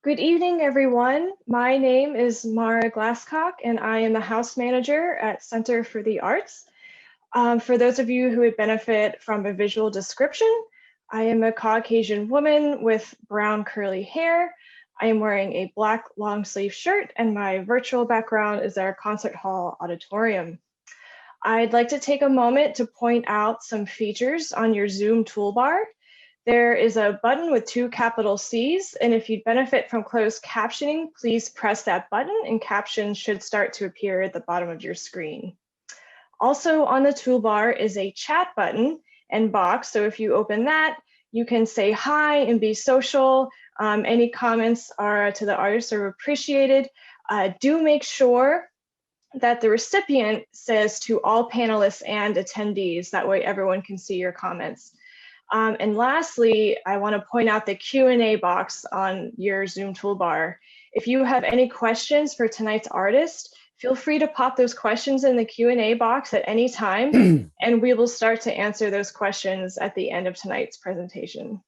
Good evening, everyone. My name is Mara Glasscock, and I am the house manager at Center for the Arts. For those of you who would benefit from a visual description, I am a Caucasian woman with brown curly hair. I am wearing a black long sleeve shirt, and my virtual background is our concert hall auditorium. I'd like to take a moment to point out some features on your Zoom toolbar. There is a button with 2 capital C's, and if you'd benefit from closed captioning, please press that button and captions should start to appear at the bottom of your screen. Also on the toolbar is a chat button and box, so if you open that, you can say hi and be social. Any comments to the artists are appreciated. Do make sure that the recipient says to all panelists and attendees, that way everyone can see your comments. And lastly, I want to point out the Q&A box on your Zoom toolbar. If you have any questions for tonight's artist, feel free to pop those questions in the Q&A box at any time, and we will start to answer those questions at the end of tonight's presentation.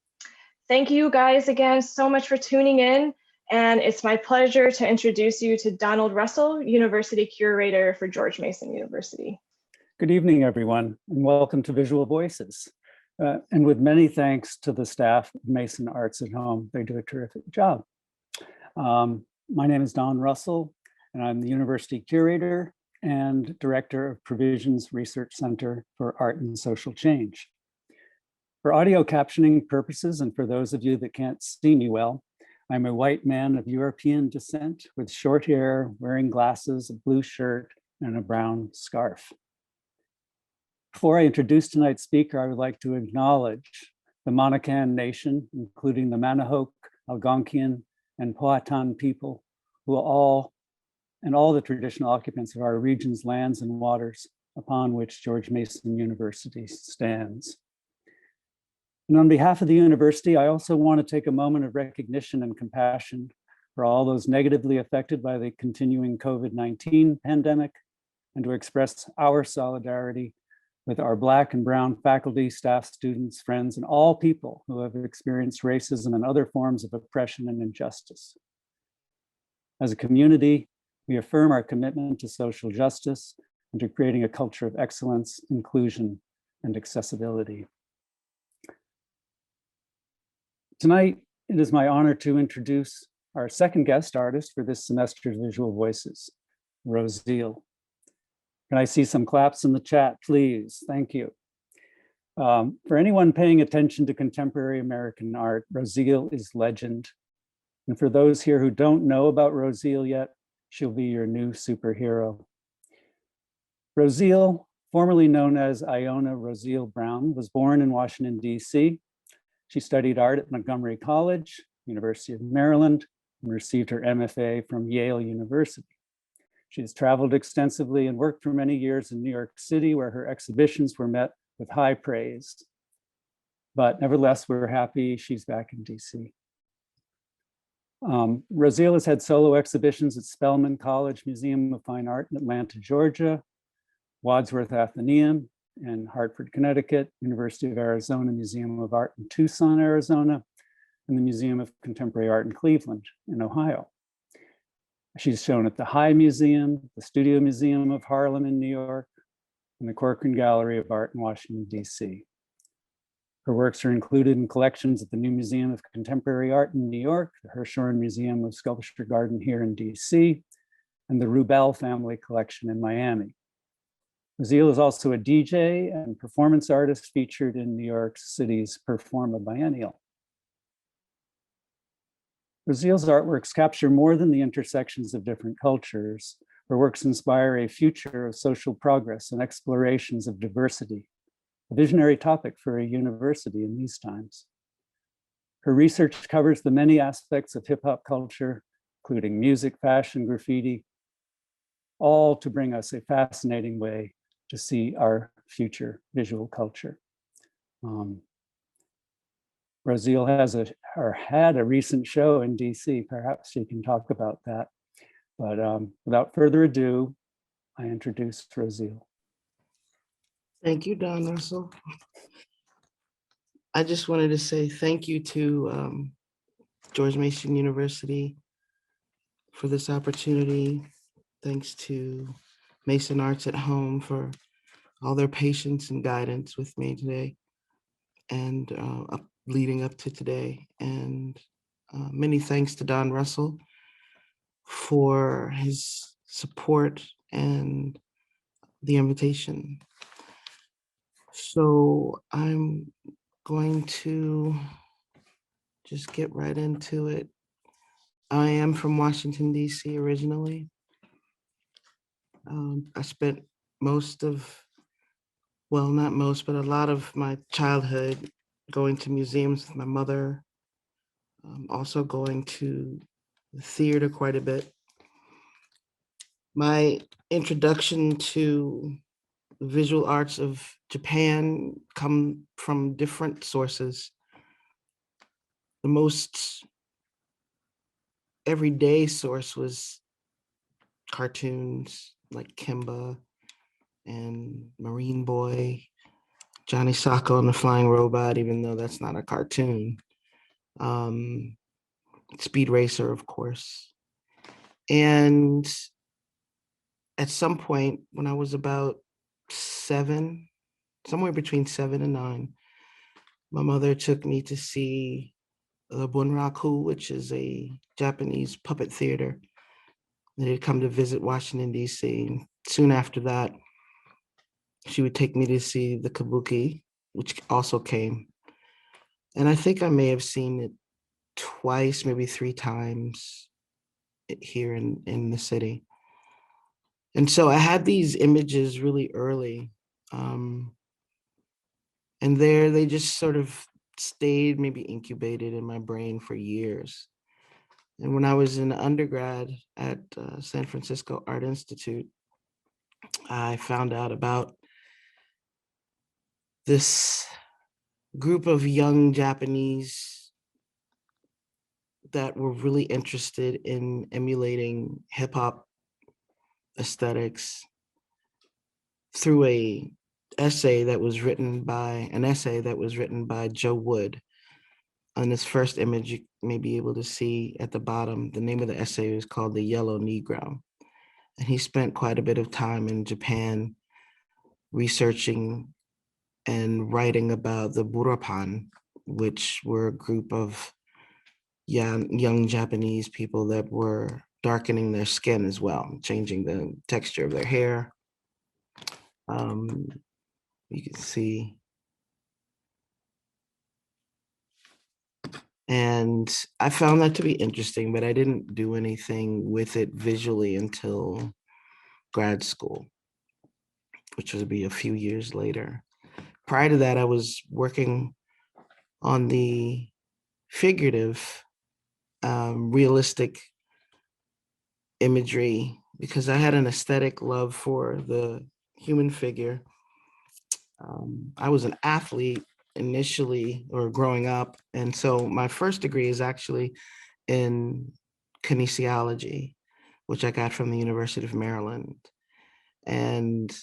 Thank you guys again so much for tuning in, and it's my pleasure to introduce you to Donald Russell, University Curator for George Mason University. Good evening, everyone, and welcome to Visual Voices. And with many thanks to the staff of Mason Arts at Home, they do a terrific job. My name is Don Russell, and I'm the University Curator and Director of Provisions Research Center for Art and Social Change. For audio captioning purposes, and for those of you that can't see me well, I'm a white man of European descent with short hair, wearing glasses, a blue shirt, and a brown scarf. Before I introduce tonight's speaker, I would like to acknowledge the Monacan Nation, including the Manahoe, Algonquian, and Powhatan people, who all the traditional occupants of our region's lands and waters upon which George Mason University stands. And on behalf of the university, I also want to take a moment of recognition and compassion for all those negatively affected by the continuing COVID-19 pandemic, and to express our solidarity with our Black and brown faculty, staff, students, friends, and all people who have experienced racism and other forms of oppression and injustice. As a community, we affirm our commitment to social justice and to creating a culture of excellence, inclusion, and accessibility. Tonight, it is my honor to introduce our second guest artist for this semester's Visual Voices, Rozeal. Can I see some claps in the chat, please? Thank you. For anyone paying attention to contemporary American art, Rozeal is legend. And for those here who don't know about Rozeal yet, she'll be your new superhero. Rozeal, formerly known as Iona Rozeal Brown, was born in Washington, D.C. She studied art at Montgomery College, University of Maryland, and received her MFA from Yale University. She has traveled extensively and worked for many years in New York City, where her exhibitions were met with high praise. But nevertheless, we're happy she's back in DC. Rozeal has had solo exhibitions at Spelman College Museum of Fine Art in Atlanta, Georgia, Wadsworth Atheneum in Hartford, Connecticut, University of Arizona Museum of Art in Tucson, Arizona, and the Museum of Contemporary Art in Cleveland, in Ohio. She's shown at the High Museum, the Studio Museum of Harlem in New York, and the Corcoran Gallery of Art in Washington, D.C. Her works are included in collections at the New Museum of Contemporary Art in New York, the Hirshhorn Museum of Sculpture Garden here in D.C., and the Rubel Family Collection in Miami. Rozeal is also a DJ and performance artist featured in New York City's Performa Biennial. Rozeal's artworks capture more than the intersections of different cultures. Her works inspire a future of social progress and explorations of diversity, a visionary topic for a university in these times. Her research covers the many aspects of hip-hop culture, including music, fashion, graffiti, all to bring us a fascinating way to see our future visual culture. Rozeal had a recent show in DC. Perhaps she can talk about that. But without further ado, I introduce Rozeal. Thank you, Don Russell. I just wanted to say thank you to George Mason University for this opportunity. Thanks to Mason Arts at Home for all their patience and guidance with me today and leading up to today. And many thanks to Don Russell for his support and the invitation. So I'm going to just get right into it. I am from Washington, D.C. originally. I spent most of, well, not most, but a lot of my childhood going to museums with my mother, also going to the theater quite a bit. My introduction to visual arts of Japan come from different sources. The most everyday source was cartoons like Kimba and Marine Boy, Johnny Sacco and the Flying Robot, even though that's not a cartoon. Speed Racer, of course. And at some point when I was about 7, somewhere between 7 and 9, my mother took me to see the Bunraku, which is a Japanese puppet theater that had come to visit Washington, D.C. And soon after that, she would take me to see the kabuki, which also came. And I think I may have seen it twice, maybe 3 times here in the city. And so I had these images really early. And they just sort of stayed, maybe incubated in my brain for years. And when I was in undergrad at San Francisco Art Institute, I found out about this group of young Japanese that were really interested in emulating hip hop aesthetics through an essay that was written by Joe Wood. On this first image, you may be able to see at the bottom, the name of the essay is called The Yellow Negro. And he spent quite a bit of time in Japan researching and writing about the burapan, which were a group of young Japanese people that were darkening their skin as well, changing the texture of their hair. You can see. And I found that to be interesting, but I didn't do anything with it visually until grad school, which would be a few years later. Prior to that, I was working on the figurative, realistic imagery because I had an aesthetic love for the human figure. I was an athlete initially or growing up. And so my first degree is actually in kinesiology, which I got from the University of Maryland. And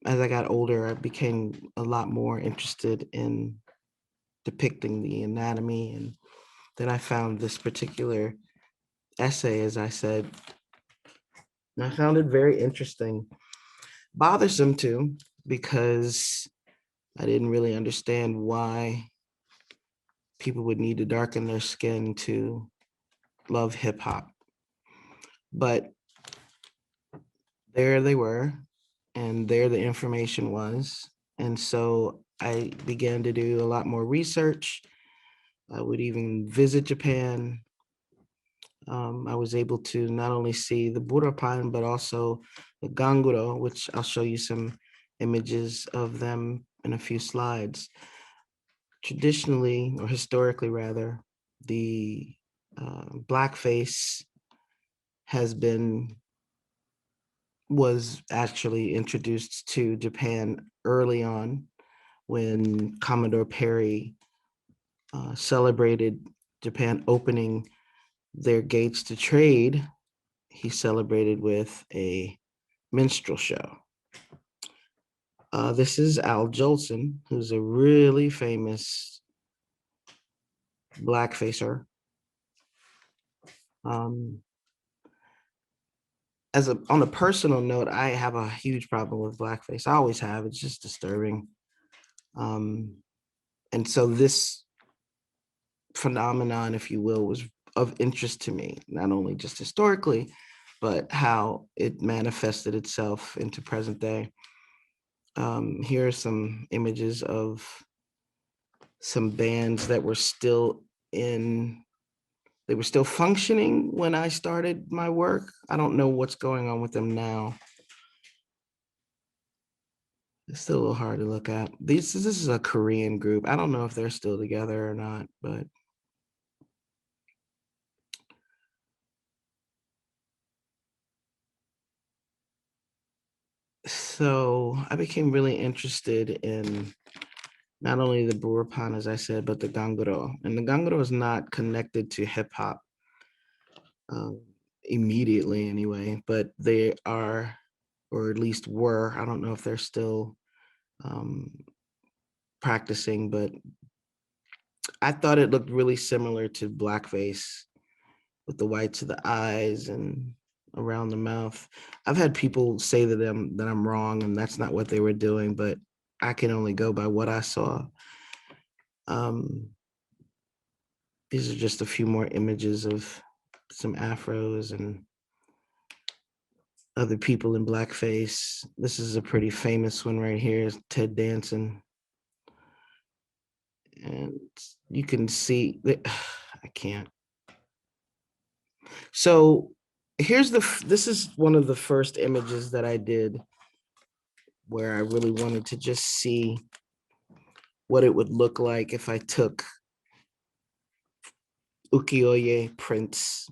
as I got older, I became a lot more interested in depicting the anatomy. And then I found this particular essay, as I said, and I found it very interesting, bothersome too, because I didn't really understand why people would need to darken their skin to love hip hop. But there they were, and there the information was. And so I began to do a lot more research. I would even visit Japan. I was able to not only see the burapan, but also the ganguro, which I'll show you some images of them in a few slides. Traditionally, or historically rather, the blackface was actually introduced to Japan early on when Commodore Perry celebrated Japan opening their gates to trade. He celebrated with a minstrel show. This is Al Jolson, who's a really famous blackfacer Um, on a personal note, I have a huge problem with blackface. I always have. It's just disturbing. And so this phenomenon, if you will, was of interest to me, not only just historically, but how it manifested itself into present day. Here are some images of some bands that were still they were still functioning when I started my work. I don't know what's going on with them now. It's still a little hard to look at. This is a Korean group. I don't know if they're still together or not, but so I became really interested in not only the burapan, as I said, but the ganguro. And the ganguro is not connected to hip hop immediately anyway, but they are, or at least were, I don't know if they're still practicing, but I thought it looked really similar to blackface with the whites of the eyes and around the mouth. I've had people say to them that I'm wrong and that's not what they were doing, but I can only go by what I saw. These are just a few more images of some afros and other people in blackface. This is a pretty famous one right here, is Ted Danson. And you can see that I can't. So this is one of the first images that I did where I really wanted to just see what it would look like if I took ukiyo-e prints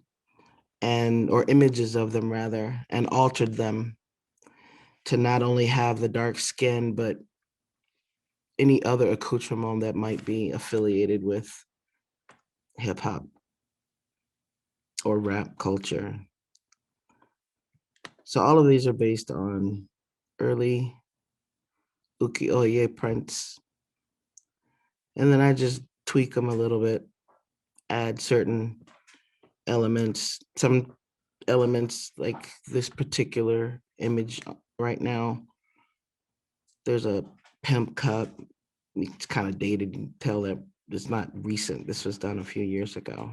or images of them rather, and altered them to not only have the dark skin, but any other accoutrement that might be affiliated with hip hop or rap culture. So all of these are based on early ukiyo-e prints. And then I just tweak them a little bit, add certain elements, some elements like this particular image right now. There's a pimp cup. It's kind of dated. You can tell that it's not recent. This was done a few years ago.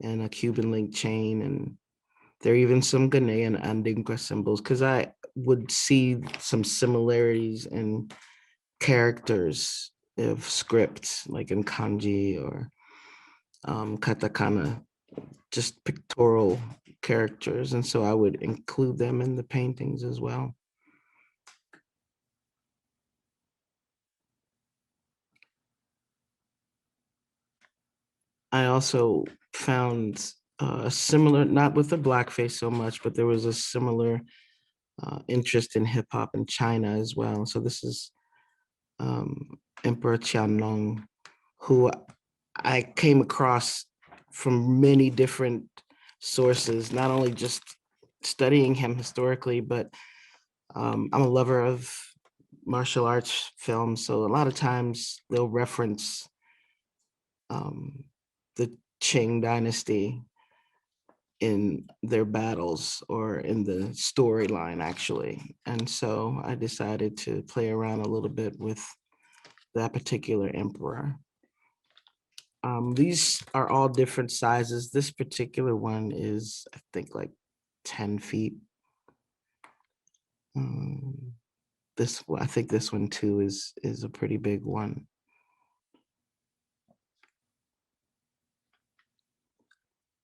And a Cuban link chain. And there are even some Ghanaian Andinka symbols because I would see some similarities in characters of scripts, like in kanji or katakana, just pictorial characters. And so I would include them in the paintings as well. I also found a similar, not with the blackface so much, but there was a similar interest in hip hop in China as well. So this is Emperor Qianlong, who I came across from many different sources, not only just studying him historically, but I'm a lover of martial arts films. So a lot of times they'll reference the Qing dynasty in their battles or in the storyline actually. And so I decided to play around a little bit with that particular emperor. These are all different sizes. This particular one is, I think, like 10 feet. I think this one too is a pretty big one.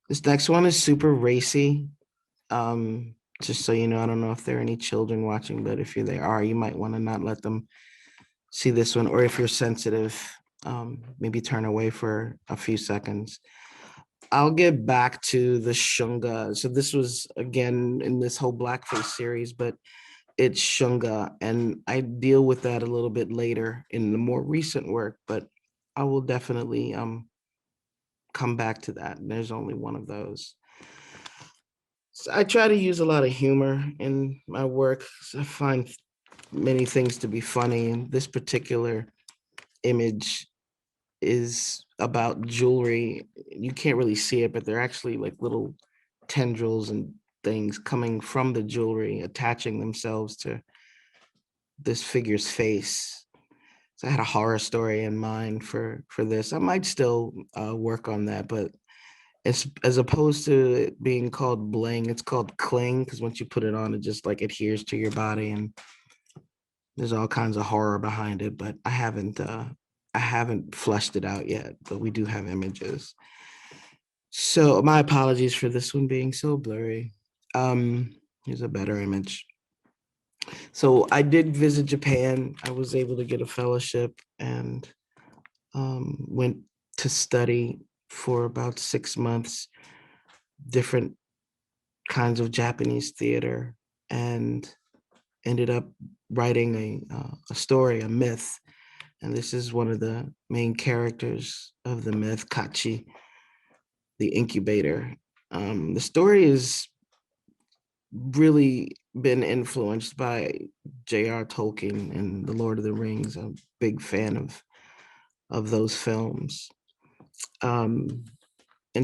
This next one is super racy. Just so you know, I don't know if there are any children watching, but if there are, you might want to not let them see this one, or if you're sensitive, maybe turn away for a few seconds. I'll get back to the shunga. So this was, again, in this whole blackface series, but it's shunga, and I deal with that a little bit later in the more recent work, but I will definitely come back to that. And there's only one of those. So I try to use a lot of humor in my work. So I find many things to be funny. And this particular image is about jewelry. You can't really see it, but they're actually like little tendrils and things coming from the jewelry, attaching themselves to this figure's face. So I had a horror story in mind for this. I might still work on that, but it's, as opposed to it being called bling, it's called cling, because once you put it on, it just like adheres to your body, and there's all kinds of horror behind it. But I haven't fleshed it out yet, but we do have images. So my apologies for this one being so blurry. Here's a better image. So I did visit Japan. I was able to get a fellowship and went to study for about 6 months, different kinds of Japanese theater, and ended up writing a story, a myth. And this is one of the main characters of the myth, Kachi, the incubator. The story has really been influenced by J.R. Tolkien and The Lord of the Rings. I'm a big fan of those films. And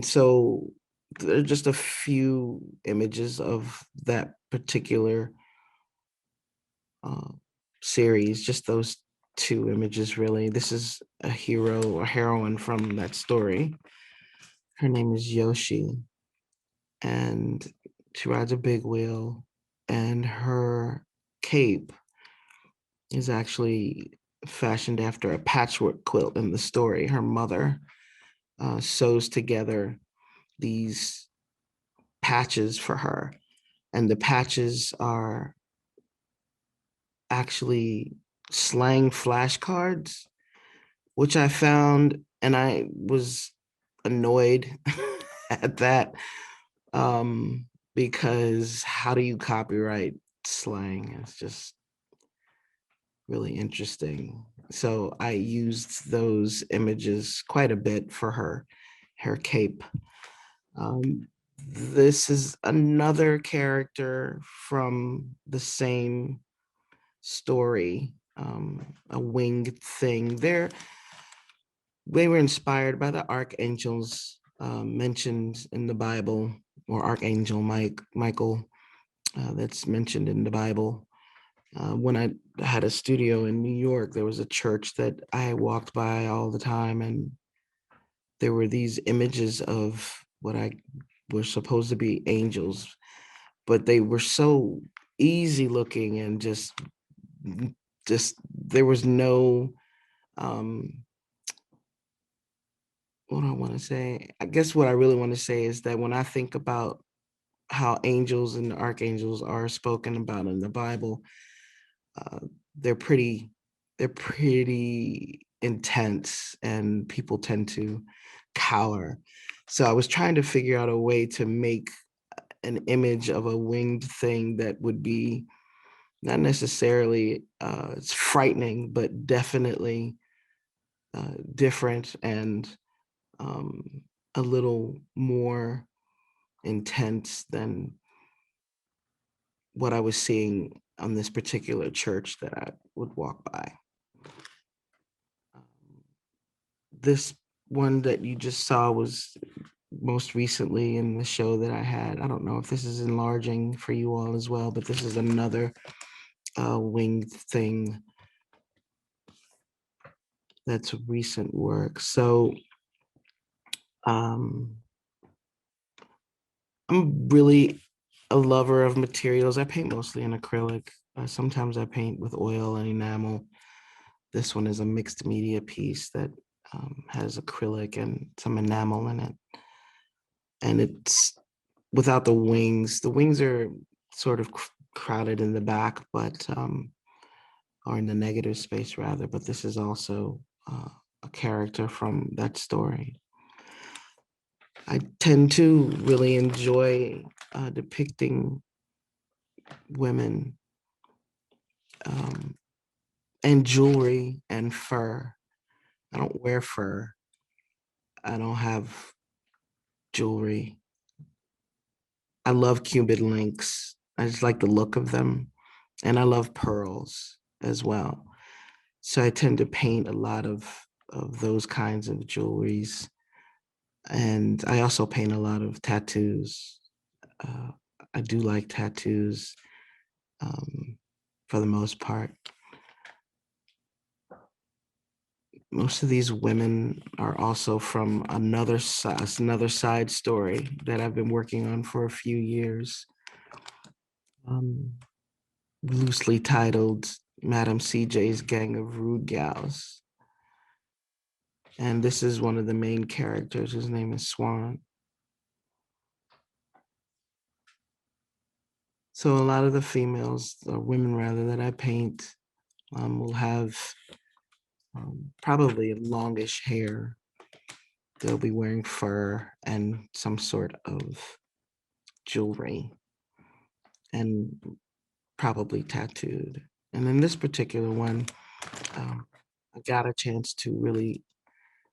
so there are just a few images of that particular series, just those two images, really. This is a hero or heroine from that story. Her name is Yoshi, and she rides a big wheel, and her cape is actually fashioned after a patchwork quilt in the story. Her mother sews together these patches for her, and the patches are actually slang flashcards, which I found, and I was annoyed at that, because how do you copyright slang? It's just really interesting. So I used those images quite a bit for her cape. This is another character from the same story, a winged thing. They were inspired by the archangels mentioned in the Bible, or Archangel Michael, that's mentioned in the Bible. When I had a studio in New York, there was a church that I walked by all the time, and there were these images of what I were supposed to be angels, but they were so easy looking, and just there was no what do I want to say? I guess what I really want to say is that when I think about how angels and archangels are spoken about in the Bible, uh, they're pretty intense, and people tend to cower. So I was trying to figure out a way to make an image of a winged thing that would be not necessarily it's frightening, but definitely different, and a little more intense than what I was seeing on this particular church that I would walk by. This one that you just saw was most recently in the show that I had. I don't know if this is enlarging for you all as well, but this is another winged thing that's recent work. So I'm really a lover of materials. I paint mostly in acrylic. Sometimes I paint with oil and enamel. This one is a mixed media piece that has acrylic and some enamel in it. And it's without the wings. The wings are sort of crowded in the back, but or in the negative space rather. But this is also a character from that story. I tend to really enjoy depicting women and jewelry and fur. I don't wear fur. I don't have jewelry. I love Cuban links. I just like the look of them. And I love pearls as well. So I tend to paint a lot of those kinds of jewelries. And I also paint a lot of tattoos. I do like tattoos for the most part. Most of these women are also from another side story that I've been working on for a few years, loosely titled Madame CJ's Gang of Rude Gals. And this is one of the main characters. His name is Swan. So a lot of the females, or women rather, that I paint will have probably longish hair. They'll be wearing fur and some sort of jewelry and probably tattooed. And in this particular one, I got a chance to really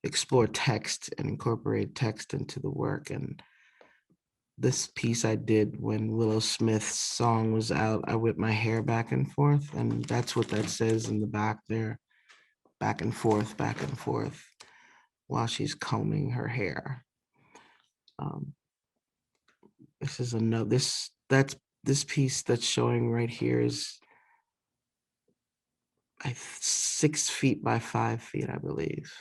explore text and incorporate text into the work. And this piece I did when Willow Smith's song was out. I whipped my hair back and forth, and that's what that says in the back there, back and forth, while she's combing her hair. This is another, this piece that's showing right here is 6 feet by 5 feet, I believe.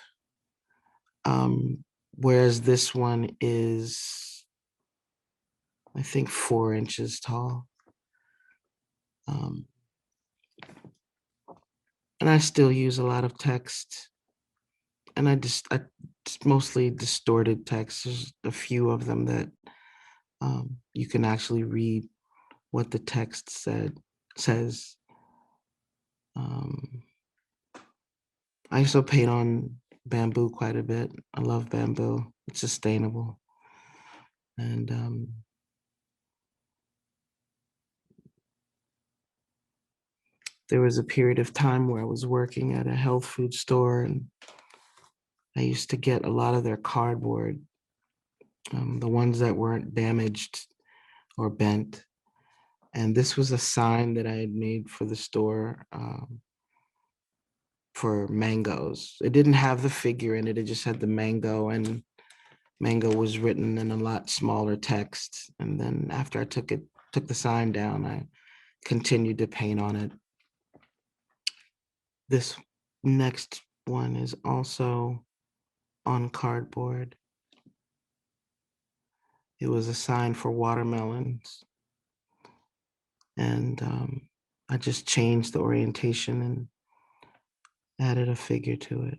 Whereas this one is, I think, 4 inches tall. And I still use a lot of text, and I just mostly distorted text. There's a few of them that you can actually read what the text says. I also paint on bamboo quite a bit. I love bamboo. It's sustainable. And there was a period of time where I was working at a health food store, and I used to get a lot of their cardboard, the ones that weren't damaged or bent. And this was a sign that I had made for the store for mangoes. It didn't have the figure in it. It just had the mango, and mango was written in a lot smaller text. And then after I took the sign down, I continued to paint on it. This next one is also on cardboard. It was a sign for watermelons. And I just changed the orientation and added a figure to it.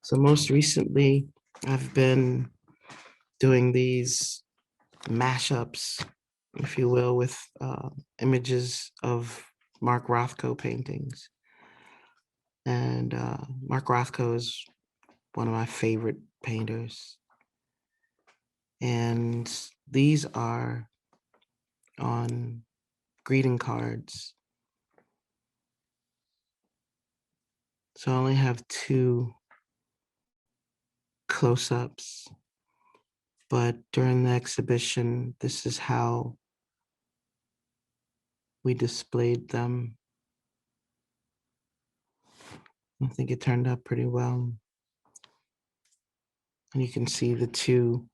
So most recently, I've been doing these mashups, if you will, with images of Mark Rothko paintings. And Mark Rothko is one of my favorite painters. And these are on greeting cards. So I only have 2 close-ups, but during the exhibition, this is how we displayed them. I think it turned out pretty well. And you can see the 2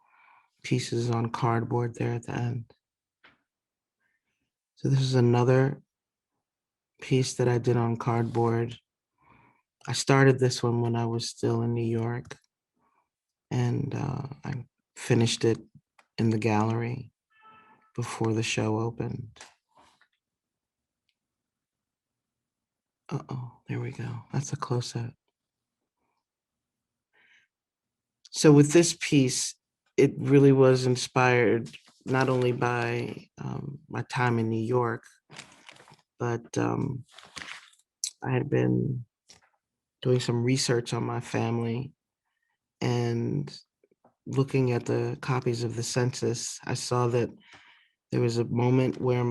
pieces on cardboard there at the end. So this is another piece that I did on cardboard. I started this one when I was still in New York, and I finished it in the gallery before the show opened. There we go. That's a close-up. So with this piece, it really was inspired not only by my time in New York, but I had been doing some research on my family, and looking at the copies of the census, I saw that there was a moment where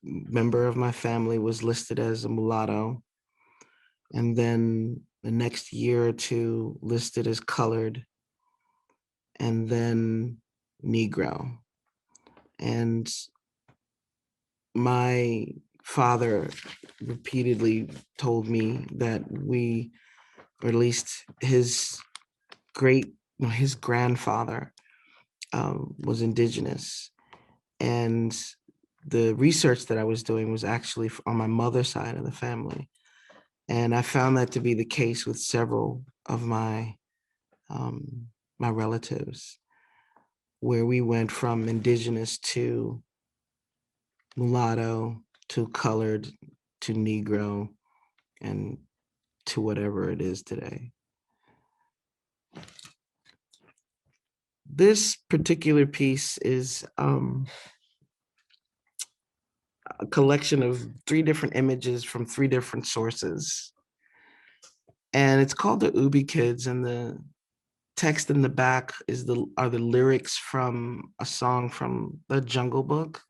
member of my family was listed as a mulatto, and then the next year or two listed as colored, and then Negro. And my father repeatedly told me that we, or at least his his grandfather was indigenous. And the research that I was doing was actually on my mother's side of the family. And I found that to be the case with several of my relatives, where we went from indigenous to mulatto to colored to Negro and to whatever it is today. This particular piece is a collection of 3 different images from 3 different sources. And it's called the Ubi Kids, and the text in the back are the lyrics from a song from the Jungle Book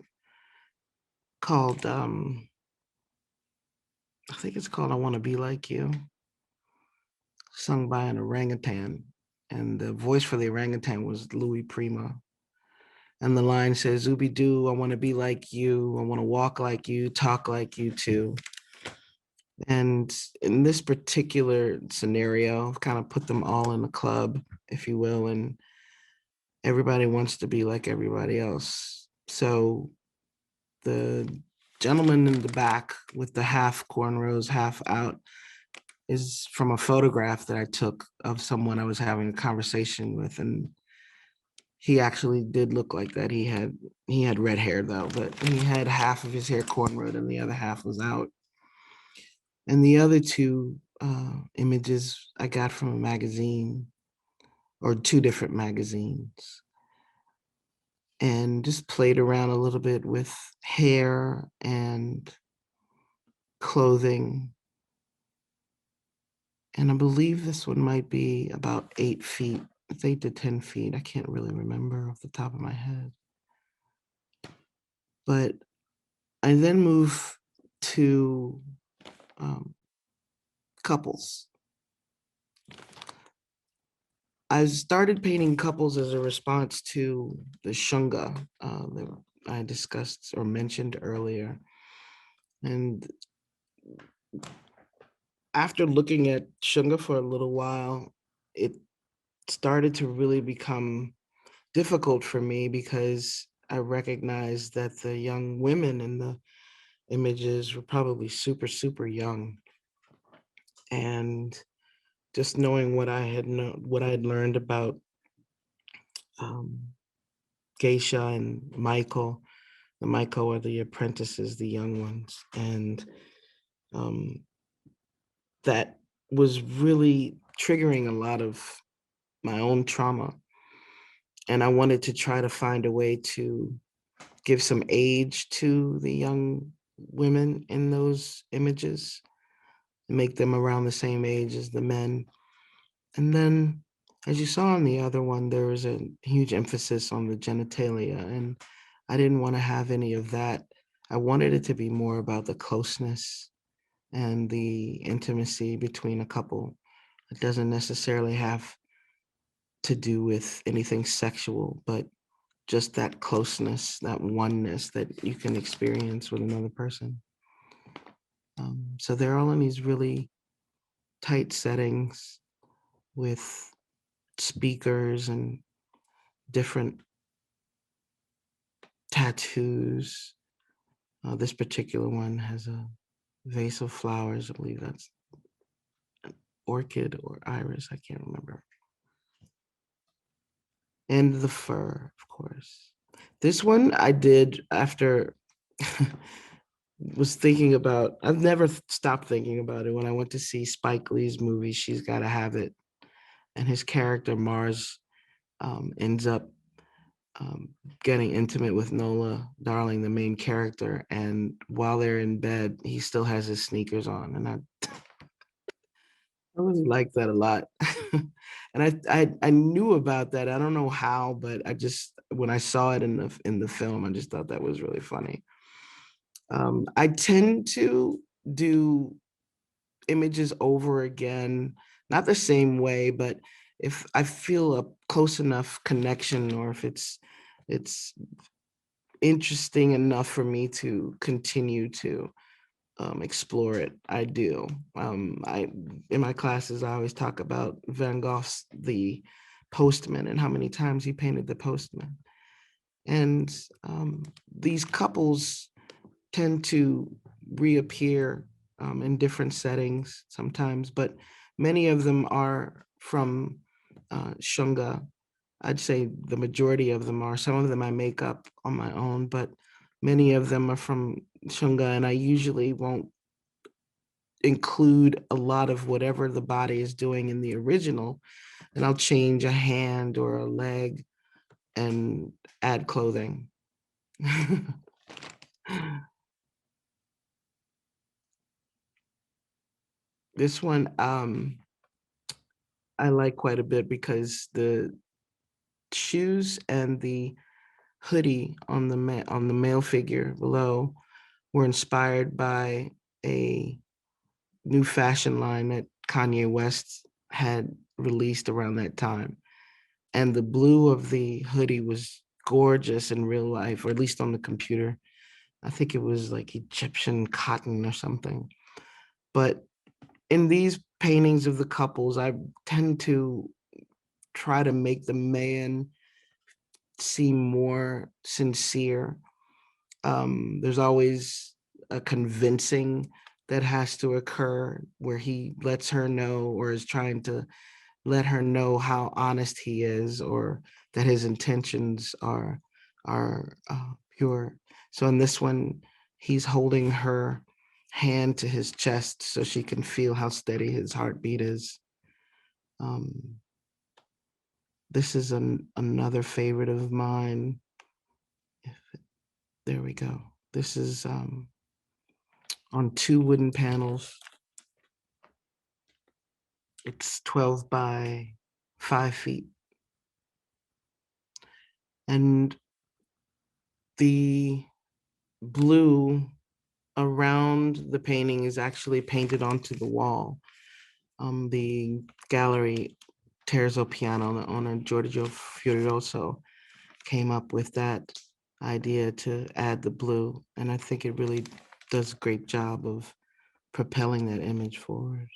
called I think it's called I Want to Be Like You, sung by an orangutan. And the voice for the orangutan was Louis Prima. And the line says, Ooby Doo, I want to be like you. I want to walk like you, talk like you too. And in this particular scenario, I've kind of put them all in a club, if you will, and everybody wants to be like everybody else. So the gentleman in the back with the half cornrows, half out, is from a photograph that I took of someone I was having a conversation with, and he actually did look like that. He had red hair though, but he had half of his hair cornrowed and the other half was out. And the other 2 images I got from a magazine, or 2 different magazines, and just played around a little bit with hair and clothing. And I believe this one might be about 8 feet. It's 8 to 10 feet. I can't really remember off the top of my head. But I then move to couples. I started painting couples as a response to the shunga that I discussed or mentioned earlier. And after looking at shunga for a little while, it started to really become difficult for me because I recognized that the young women in the images were probably super, super young. And just knowing what I had learned about geisha and Michael. The Michael are the apprentices, the young ones. And that was really triggering a lot of my own trauma. And I wanted to try to find a way to give some age to the young women in those images, make them around the same age as the men. And then, as you saw in the other one, there was a huge emphasis on the genitalia, and I didn't want to have any of that. I wanted it to be more about the closeness and the intimacy between a couple. It doesn't necessarily have to do with anything sexual, but just that closeness, that oneness that you can experience with another person. So they're all in these really tight settings with speakers and different tattoos. This particular one has a vase of flowers. I believe that's an orchid or iris. I can't remember. And the fur, of course. This one I did after was thinking about, I've never stopped thinking about it. When I went to see Spike Lee's movie, She's Gotta Have It, and his character Mars ends up getting intimate with Nola Darling, the main character, and while they're in bed, he still has his sneakers on, and I really like that a lot. And I knew about that. I don't know how, but I just, when I saw it in the film, I just thought that was really funny. I tend to do images over again, not the same way, but if I feel a close enough connection, or if it's interesting enough for me to continue to explore it, I do. I in my classes, I always talk about Van Gogh's The Postman and how many times he painted the postman. And these couples tend to reappear in different settings sometimes, but many of them are from Shunga. I'd say the majority of them are. Some of them I make up on my own, but many of them are from Shunga, and I usually won't include a lot of whatever the body is doing in the original, and I'll change a hand or a leg and add clothing. This one I like quite a bit because the shoes and the hoodie on the male figure below were inspired by a new fashion line that Kanye West had released around that time. And the blue of the hoodie was gorgeous in real life, or at least on the computer. I think it was like Egyptian cotton or something. But in these paintings of the couples, I tend to try to make the man seem more sincere. There's always a convincing that has to occur where he lets her know, or is trying to let her know how honest he is, or that his intentions are pure. So in this one, he's holding her hand to his chest so she can feel how steady his heartbeat is. This is another favorite of mine. There we go. This is on 2 wooden panels. It's 12 by 5 feet. And the blue around the painting is actually painted onto the wall. The gallery Terzo Piano owner Giorgio Furioso came up with that idea to add the blue, and I think it really does a great job of propelling that image forward.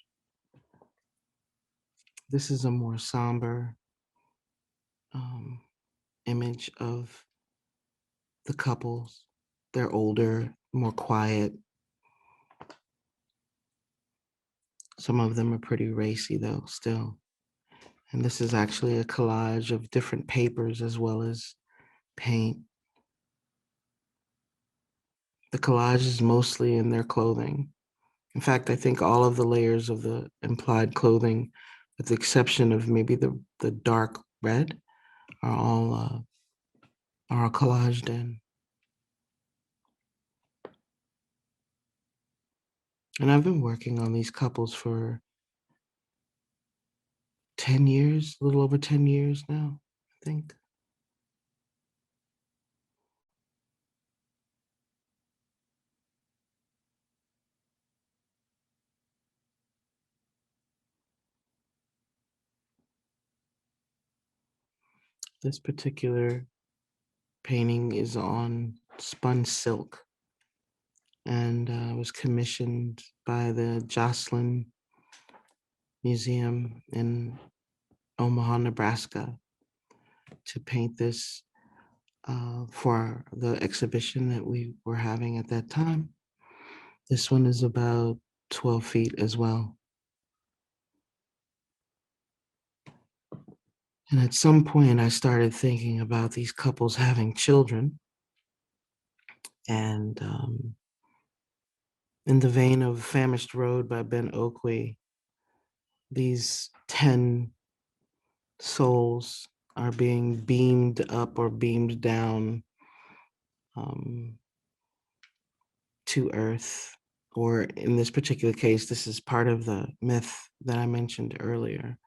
This is a more somber image of the couples. They're older, more quiet. Some of them are pretty racy though, still. And this is actually a collage of different papers as well as paint. The collage is mostly in their clothing. In fact, I think all of the layers of the implied clothing, with the exception of maybe the dark red, are all collaged in. And I've been working on these couples for 10 years, a little over 10 years now, I think. This particular painting is on spun silk, and was commissioned by the Joslin Museum in Omaha, Nebraska, to paint this for the exhibition that we were having at that time. This one is about 12 feet as well. And at some point, I started thinking about these couples having children. And in the vein of Famished Road by Ben Oakley, these 10 souls are being beamed up or beamed down to Earth or in this particular case, this is part of the myth that I mentioned earlier.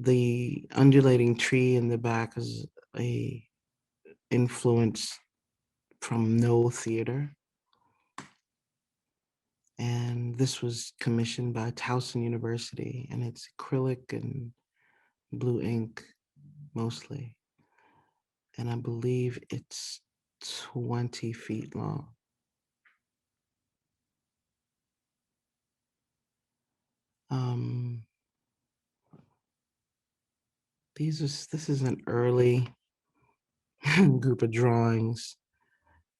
The undulating tree in the back is a influence from No Theater. And this was commissioned by Towson University, and it's acrylic and blue ink mostly. And I believe it's 20 feet long. This is an early group of drawings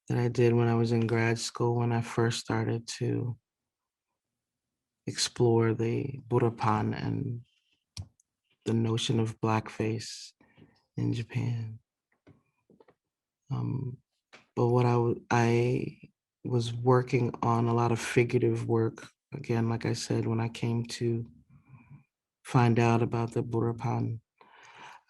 that I did when I was in grad school, when I first started to explore the burapan and the notion of blackface in Japan. But what I was working on a lot of figurative work, again, like I said, when I came to find out about the burapan.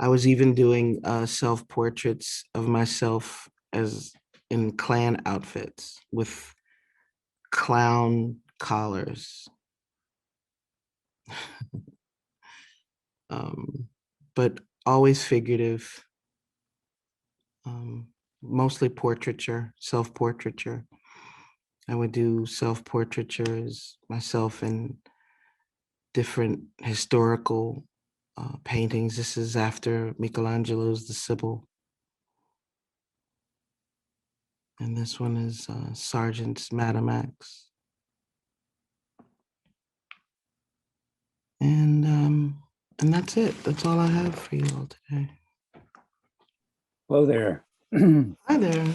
I was even doing self-portraits of myself as in clan outfits with clown collars. But always figurative, mostly portraiture, self-portraiture. I would do self-portraitures myself in different historical paintings. This is after Michelangelo's The Sibyl. And this one is Sargent's Madame X. And that's it. That's all I have for you all today. Hello there. Hi there.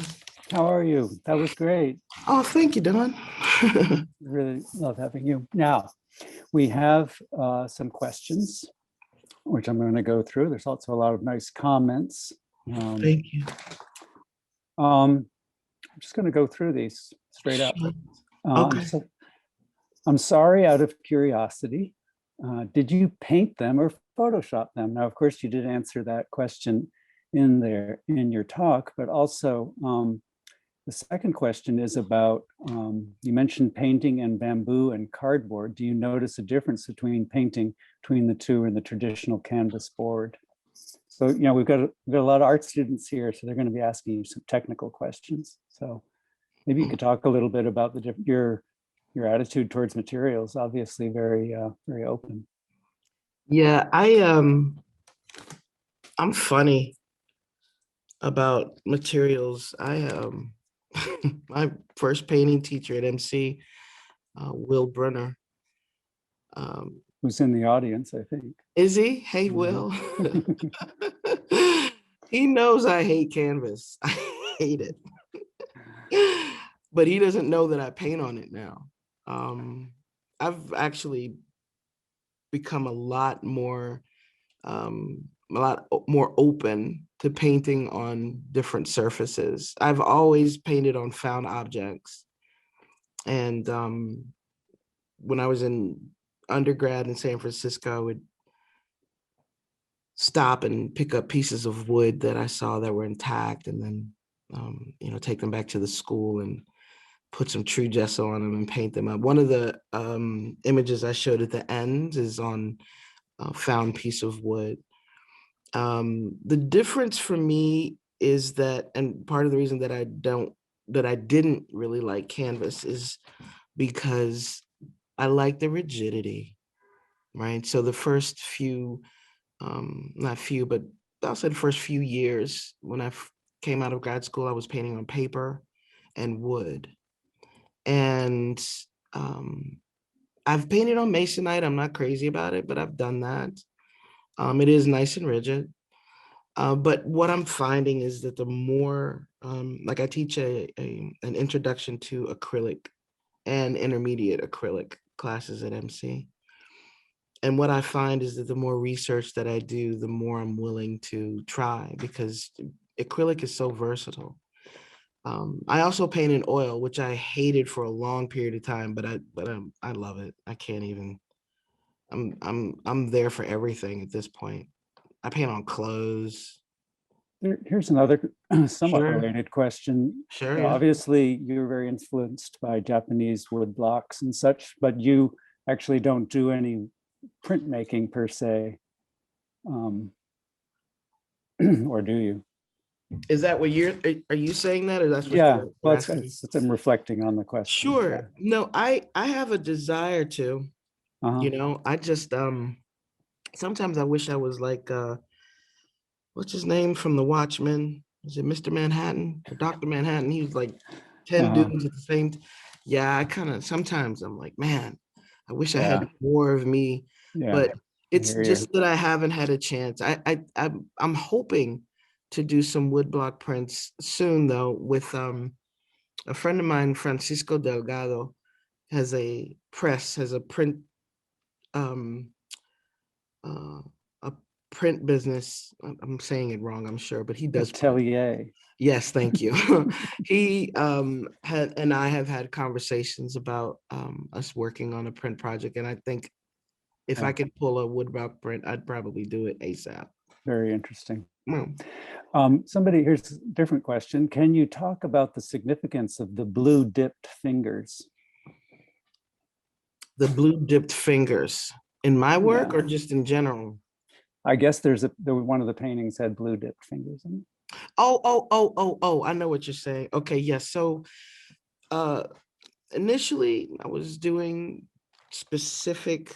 How are you? That was great. Oh, thank you, Don. Really love having you. Now, we have some questions, which I'm going to go through. There's also a lot of nice comments. Thank you. I'm just going to go through these straight up. Okay. So I'm sorry, out of curiosity, did you paint them or Photoshop them? Now, of course, you did answer that question in your talk, but also the second question is about, you mentioned painting and bamboo and cardboard. Do you notice a difference between painting between the two and the traditional canvas board? So, you know, we've got a lot of art students here, so they're going to be asking you some technical questions. So maybe you could talk a little bit about your attitude towards materials. Obviously, very open. Yeah, I'm funny about materials. My first painting teacher at MC, Will Brunner. Who's in the audience, I think. Is he? Hey, Will. He knows I hate canvas. I hate it. But he doesn't know that I paint on it now. I've actually become a lot more open to painting on different surfaces. I've always painted on found objects. And when I was in undergrad in San Francisco, I would stop and pick up pieces of wood that I saw that were intact, and then take them back to the school and put some true gesso on them and paint them up. One of the images I showed at the end is on a found piece of wood. The difference for me is that, and part of the reason that I didn't really like canvas is because I like the rigidity, right? So the first few, not few, but I'll say the first few years when I came out of grad school, I was painting on paper and wood. And I've painted on masonite. I'm not crazy about it, but I've done that. It is nice and rigid. But what I'm finding is that the more, like I teach an introduction to acrylic and intermediate acrylic classes at MC. And what I find is that the more research that I do, the more I'm willing to try, because acrylic is so versatile. I also paint in oil, which I hated for a long period of time, but I love it. I can't even. I'm there for everything at this point. I paint on clothes. Here's another somewhat Sure. related question. Sure, yeah. Obviously, you're very influenced by Japanese wood blocks and such, but you actually don't do any printmaking per se, or do you? Is that what are you saying that, or that's what Yeah, you're well, asking me? I'm reflecting on the question. Sure. No, I have a desire to, I just, sometimes I wish I was like, what's his name from The Watchmen? Is it Mr. Manhattan or Dr. Manhattan? He was like 10 dudes at the same Yeah, I kind of, sometimes I'm like, man, I wish I had more of me, but it's just that I haven't had a chance. I'm hoping to do some woodblock prints soon, though, with a friend of mine, Francisco Delgado, has a print um a print business. I'm saying it wrong, I'm sure, but he does print. Atelier. Yes, thank you. He and I have had conversations about us working on a print project, and I think if I could pull a woodblock print, I'd probably do it ASAP. Very interesting. Mm. Here's a different question. Can you talk about the significance of the blue dipped fingers? The blue dipped fingers in my work, or just in general? I guess there one of the paintings had blue dipped fingers in it. Oh, I know what you're saying. Okay, yes. So initially I was doing specific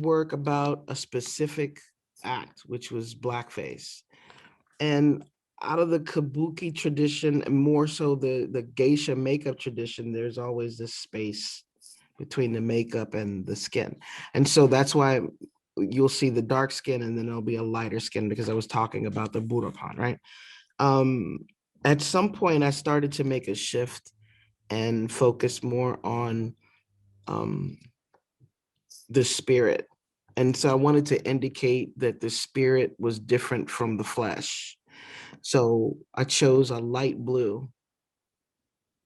work about a specific act, which was blackface. And out of the kabuki tradition, and more so the geisha makeup tradition, there's always this space between the makeup and the skin. And so that's why you'll see the dark skin and then there'll be a lighter skin, because I was talking about the burapan, right? At some point I started to make a shift and focus more on the spirit. And so I wanted to indicate that the spirit was different from the flesh. So I chose a light blue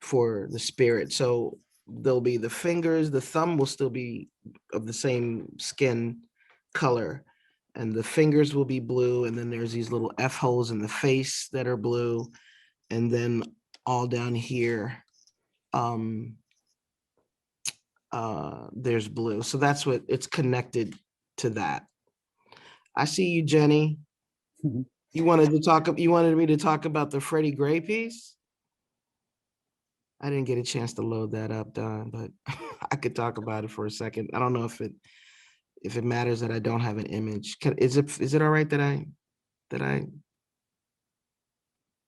for the spirit. So there'll be the fingers, the thumb will still be of the same skin color, and the fingers will be blue. And then there's these little F holes in the face that are blue. And then all down here, there's blue. So that's what it's connected to that. I see you, Jenny. You wanted me to talk about the Freddie Gray piece? I didn't get a chance to load that up, Don, but I could talk about it for a second. I don't know if it matters that I don't have an image. Is it all right that I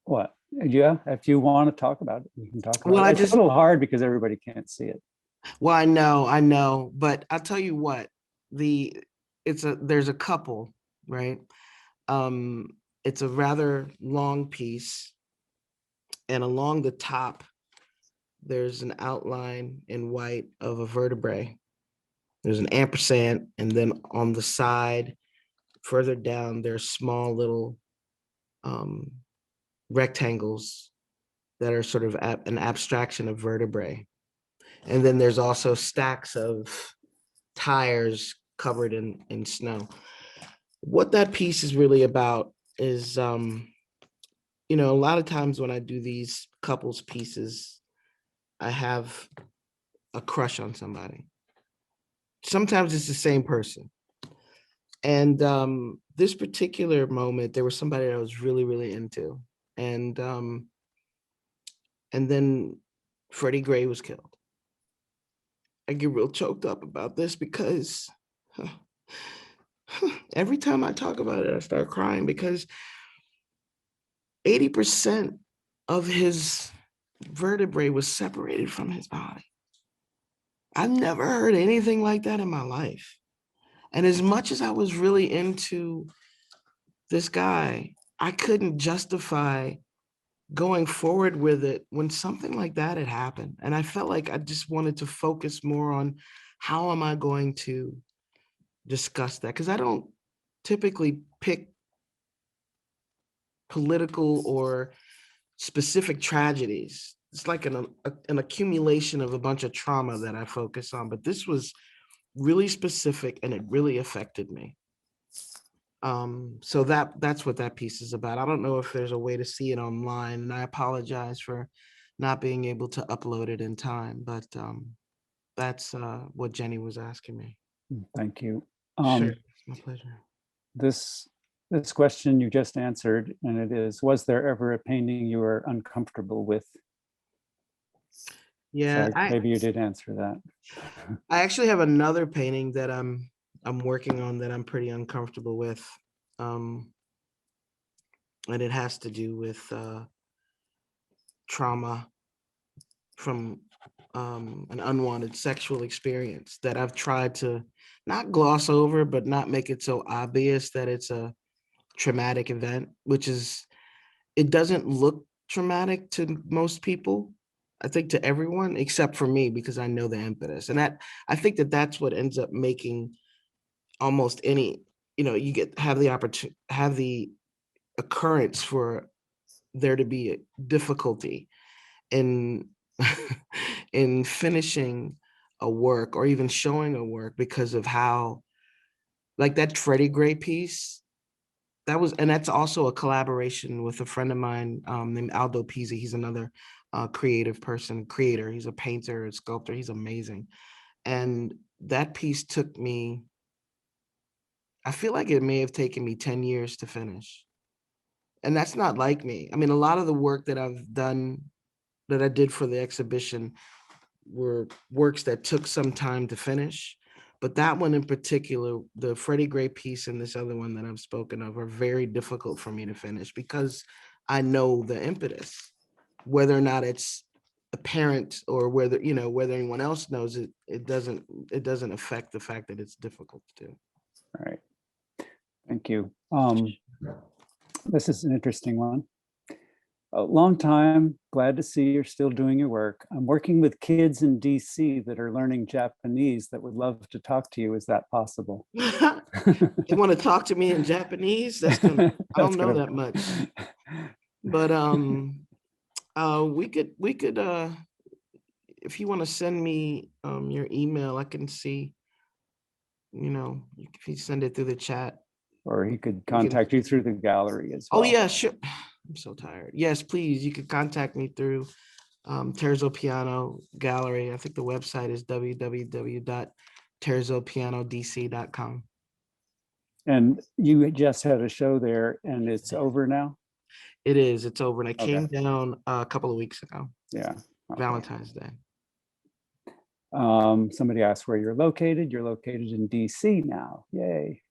What? Yeah, if you want to talk about it, we can talk about Well, it. It's a little hard because everybody can't see it. Well, I know, but I'll tell you what, there's a couple, right? It's a rather long piece, and along the top, there's an outline in white of a vertebrae. There's an ampersand, and then on the side, further down, there's small little rectangles that are sort of an abstraction of vertebrae. And then there's also stacks of tires covered in snow. What that piece is really about is, a lot of times when I do these couples pieces, I have a crush on somebody. Sometimes it's the same person. And this particular moment, there was somebody that I was really, really into. And then Freddie Gray was killed. I get real choked up about this because every time I talk about it, I start crying, because 80% of his vertebrae was separated from his body. I've never heard anything like that in my life. And as much as I was really into this guy, I couldn't justify going forward with it when something like that had happened. And I felt like I just wanted to focus more on how am I going to discuss that? Because I don't typically pick political or specific tragedies. It's like an accumulation of a bunch of trauma that I focus on. But this was really specific and it really affected me. So that's what that piece is about. I don't know if there's a way to see it online, and I apologize for not being able to upload it in time, but that's what Jenny was asking me. Thank you. Sure, it's my pleasure. This question you just answered, and it is, was there ever a painting you were uncomfortable with? Yeah, So maybe you did answer that. I actually have another painting that I'm working on that I'm pretty uncomfortable with. And it has to do with trauma from an unwanted sexual experience that I've tried to not gloss over, but not make it so obvious that it's a traumatic event, which is, it doesn't look traumatic to most people. I think to everyone except for me, because I know the impetus. And that, I think that that's what ends up making almost any, you have the opportunity, have the occurrence for there to be a difficulty in in finishing a work or even showing a work because of how, like that Freddie Gray piece, that was, and that's also a collaboration with a friend of mine named Aldo Pizzi. He's another creator. He's a painter, a sculptor. He's amazing. And that piece took me, I feel like it may have taken me 10 years to finish. And that's not like me. I mean, a lot of the work that I've done, that I did for the exhibition, were works that took some time to finish. But that one in particular, the Freddie Gray piece and this other one that I've spoken of, are very difficult for me to finish because I know the impetus, whether or not it's apparent or whether, whether anyone else knows it, it doesn't affect the fact that it's difficult to do. All right. Thank you. This is an interesting one. A long time, glad to see you're still doing your work. I'm working with kids in DC that are learning Japanese that would love to talk to you. Is that possible? You want to talk to me in Japanese? I don't know that much. But we could if you want to send me your email, I can see, if you send it through the chat. Or he could contact you through the gallery as well. Oh yeah, sure. I'm so tired. Yes, please. You could contact me through Terzo Piano Gallery. I think the website is www.terzopianodc.com. And you just had a show there and it's over now? It is. It's over. And I came down a couple of weeks ago. Yeah. Okay. Valentine's Day. Somebody asked where you're located. You're located in DC now. Yay.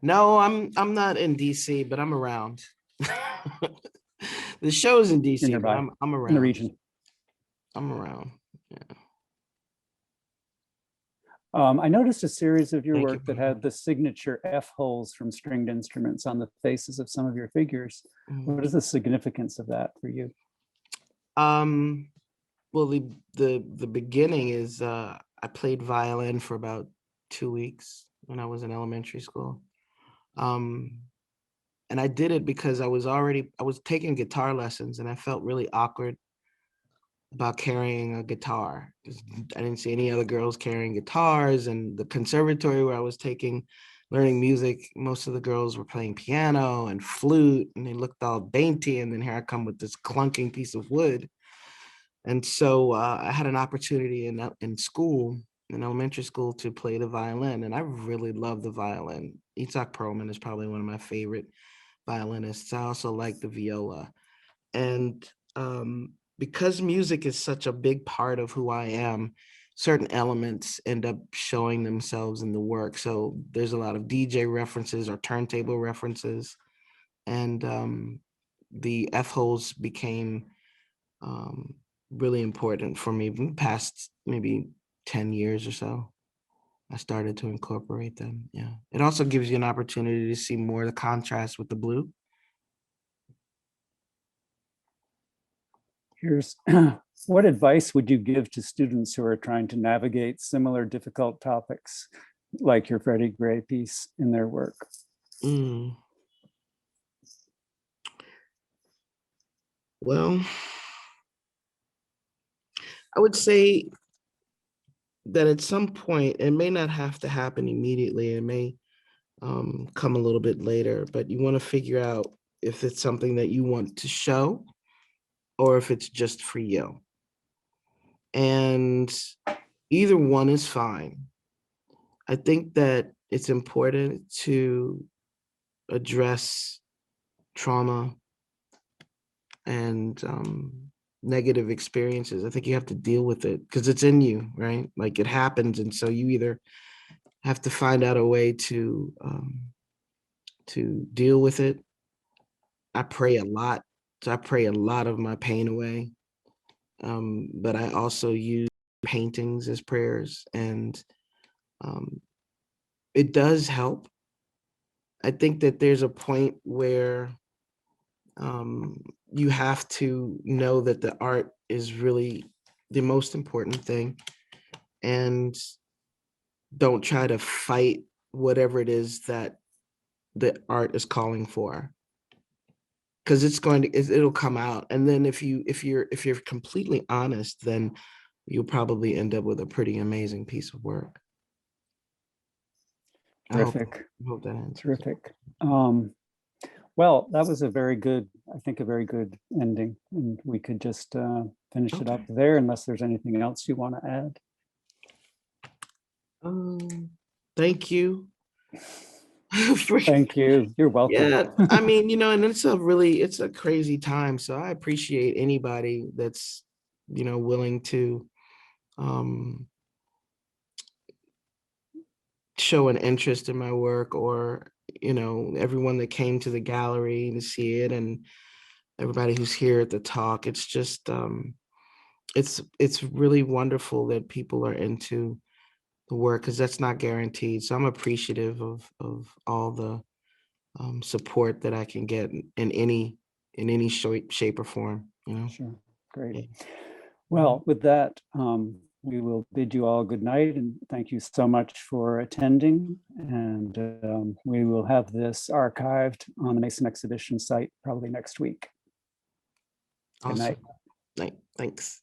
No, I'm not in DC, but I'm around. The show's in DC, but I'm around. In the region. I'm around. Yeah. I noticed a series of your work that had the signature F holes from stringed instruments on the faces of some of your figures. What is the significance of that for you? Well, the beginning is I played violin for about 2 weeks when I was in elementary school. And I did it because I was taking guitar lessons and I felt really awkward about carrying a guitar. I didn't see any other girls carrying guitars, and the conservatory where I was learning music, most of the girls were playing piano and flute and they looked all dainty. And then here I come with this clunking piece of wood. And so I had an opportunity in school, in elementary school, to play the violin. And I really love the violin. Itzhak Perlman is probably one of my favorite violinists. I also like the viola. And because music is such a big part of who I am, certain elements end up showing themselves in the work. So there's a lot of DJ references or turntable references. And the F-holes became really important for me in the past maybe 10 years or so. I started to incorporate them. Yeah. It also gives you an opportunity to see more of the contrast with the blue. Here's what advice would you give to students who are trying to navigate similar difficult topics like your Freddie Gray piece in their work? Well, I would say that at some point, it may not have to happen immediately. It may come a little bit later, but you want to figure out if it's something that you want to show or if it's just for you. And either one is fine. I think that it's important to address trauma and negative experiences. I think you have to deal with it because it's in you, right? Like it happens. And so you either have to find out a way to deal with it. I pray a lot. So I pray a lot of my pain away. But I also use paintings as prayers, and it does help. I think that there's a point where you have to know that the art is really the most important thing, and don't try to fight whatever it is that the art is calling for, because it'll come out. And then if you're completely honest, then you'll probably end up with a pretty amazing piece of work. Terrific. I hope that answers. Terrific. Well, that was a very good, I think a very good ending, and we could just finish it up there unless there's anything else you want to add. Thank you. Thank you. You're welcome. Yeah, I mean, and it's a crazy time. So I appreciate anybody that's, willing to show an interest in my work, or, everyone that came to the gallery to see it, and everybody who's here at the talk. It's just, it's really wonderful that people are into the work, because that's not guaranteed. So I'm appreciative of all the support that I can get in any shape or form. Sure. Great. Well, with that, we will bid you all good night, and thank you so much for attending. And we will have this archived on the Mason Exhibition site probably next week. Awesome. Good night. Night. Thanks.